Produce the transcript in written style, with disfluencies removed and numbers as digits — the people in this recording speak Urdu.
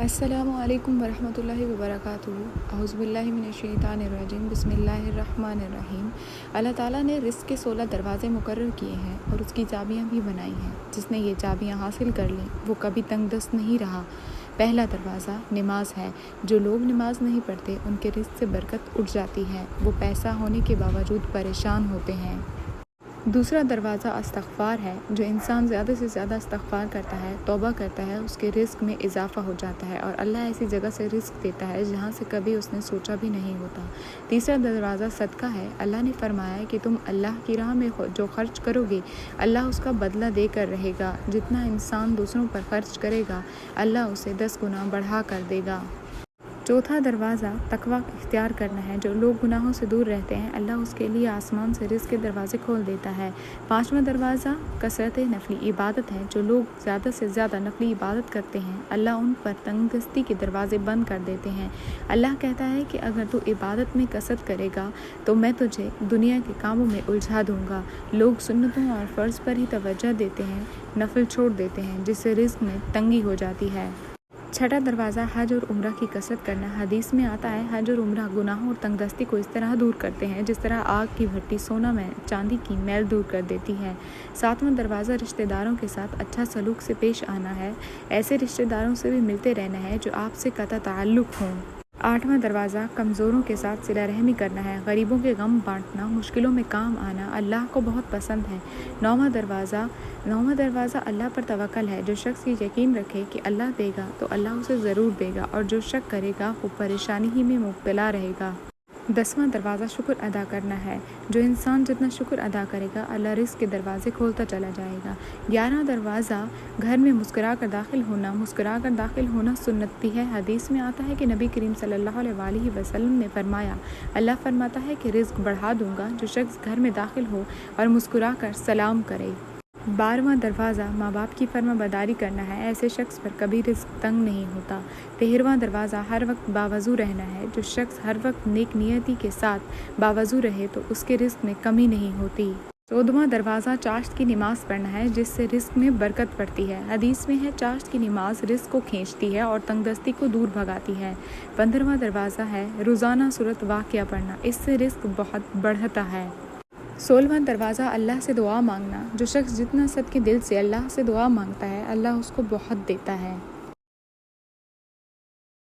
السلام علیکم ورحمۃ اللہ وبرکاتہ۔ اعوذ باللہ من الشیطان الرجیم، بسم اللہ الرحمن الرحیم۔ اللہ تعالیٰ نے رزق کے 16 دروازے مقرر کیے ہیں اور اس کی چابیاں بھی بنائی ہیں۔ جس نے یہ چابیاں حاصل کر لیں وہ کبھی تنگ دست نہیں رہا۔ پہلا دروازہ نماز ہے۔ جو لوگ نماز نہیں پڑھتے ان کے رزق سے برکت اٹھ جاتی ہے، وہ پیسہ ہونے کے باوجود پریشان ہوتے ہیں۔ دوسرا دروازہ استغفار ہے۔ جو انسان زیادہ سے زیادہ استغفار کرتا ہے، توبہ کرتا ہے، اس کے رزق میں اضافہ ہو جاتا ہے اور اللہ ایسی جگہ سے رزق دیتا ہے جہاں سے کبھی اس نے سوچا بھی نہیں ہوتا۔ تیسرا دروازہ صدقہ ہے۔ اللہ نے فرمایا کہ تم اللہ کی راہ میں جو خرچ کرو گے اللہ اس کا بدلہ دے کر رہے گا۔ جتنا انسان دوسروں پر خرچ کرے گا اللہ اسے 10 گنا بڑھا کر دے گا۔ چوتھا دروازہ تقویٰ اختیار کرنا ہے۔ جو لوگ گناہوں سے دور رہتے ہیں اللہ اس کے لیے آسمان سے رزق کے دروازے کھول دیتا ہے۔ پانچواں دروازہ کثرت نفلی عبادت ہے۔ جو لوگ زیادہ سے زیادہ نفلی عبادت کرتے ہیں اللہ ان پر تنگ دستی کے دروازے بند کر دیتے ہیں۔ اللہ کہتا ہے کہ اگر تو عبادت میں کثرت کرے گا تو میں تجھے دنیا کے کاموں میں الجھا دوں گا۔ لوگ سنتوں اور فرض پر ہی توجہ دیتے ہیں، نفل چھوڑ دیتے ہیں جس سے رزق میں تنگی ہو جاتی ہے۔ چھٹا دروازہ حج اور عمرہ کی کثرت کرنا۔ حدیث میں آتا ہے حج اور عمرہ گناہوں اور تنگ دستی کو اس طرح دور کرتے ہیں جس طرح آگ کی بھٹی سونا میں چاندی کی میل دور کر دیتی ہے۔ ساتواں دروازہ رشتہ داروں کے ساتھ اچھا سلوک سے پیش آنا ہے۔ ایسے رشتہ داروں سے بھی ملتے رہنا ہے جو آپ سے قطع تعلق ہوں۔ آٹھواں دروازہ کمزوروں کے ساتھ صلہ رحمی کرنا ہے۔ غریبوں کے غم بانٹنا، مشکلوں میں کام آنا اللہ کو بہت پسند ہے۔ نواں دروازہ اللہ پر توکل ہے۔ جو شخص یہ یقین رکھے کہ اللہ دے گا تو اللہ اسے ضرور دے گا اور جو شک کرے گا وہ پریشانی ہی میں مبتلا رہے گا۔ 10واں دروازہ شکر ادا کرنا ہے۔ جو انسان جتنا شکر ادا کرے گا اللہ رزق کے دروازے کھولتا چلا جائے گا۔ 11واں دروازہ گھر میں مسکرا کر داخل ہونا۔ مسکرا کر داخل ہونا سنت بھی ہے۔ حدیث میں آتا ہے کہ نبی کریم صلی اللہ علیہ وآلہ وسلم نے فرمایا اللہ فرماتا ہے کہ رزق بڑھا دوں گا جو شخص گھر میں داخل ہو اور مسکرا کر سلام کرے۔ 12واں دروازہ ماں باپ کی فرما برداری کرنا ہے۔ ایسے شخص پر کبھی رزق تنگ نہیں ہوتا۔ 13واں دروازہ ہر وقت باوضو رہنا ہے۔ جو شخص ہر وقت نیک نیتی کے ساتھ باوضو رہے تو اس کے رزق میں کمی نہیں ہوتی۔ 14واں دروازہ چاشت کی نماز پڑھنا ہے جس سے رزق میں برکت پڑتی ہے۔ حدیث میں ہے چاشت کی نماز رزق کو کھینچتی ہے اور تنگ دستی کو دور بھگاتی ہے۔ 15واں دروازہ ہے روزانہ سورۃ واقعہ پڑھنا، اس سے رزق بہت بڑھتا ہے۔ 16واں دروازہ اللہ سے دعا مانگنا۔ جو شخص جتنا صدقے دل سے اللہ سے دعا مانگتا ہے اللہ اس کو بہت دیتا ہے۔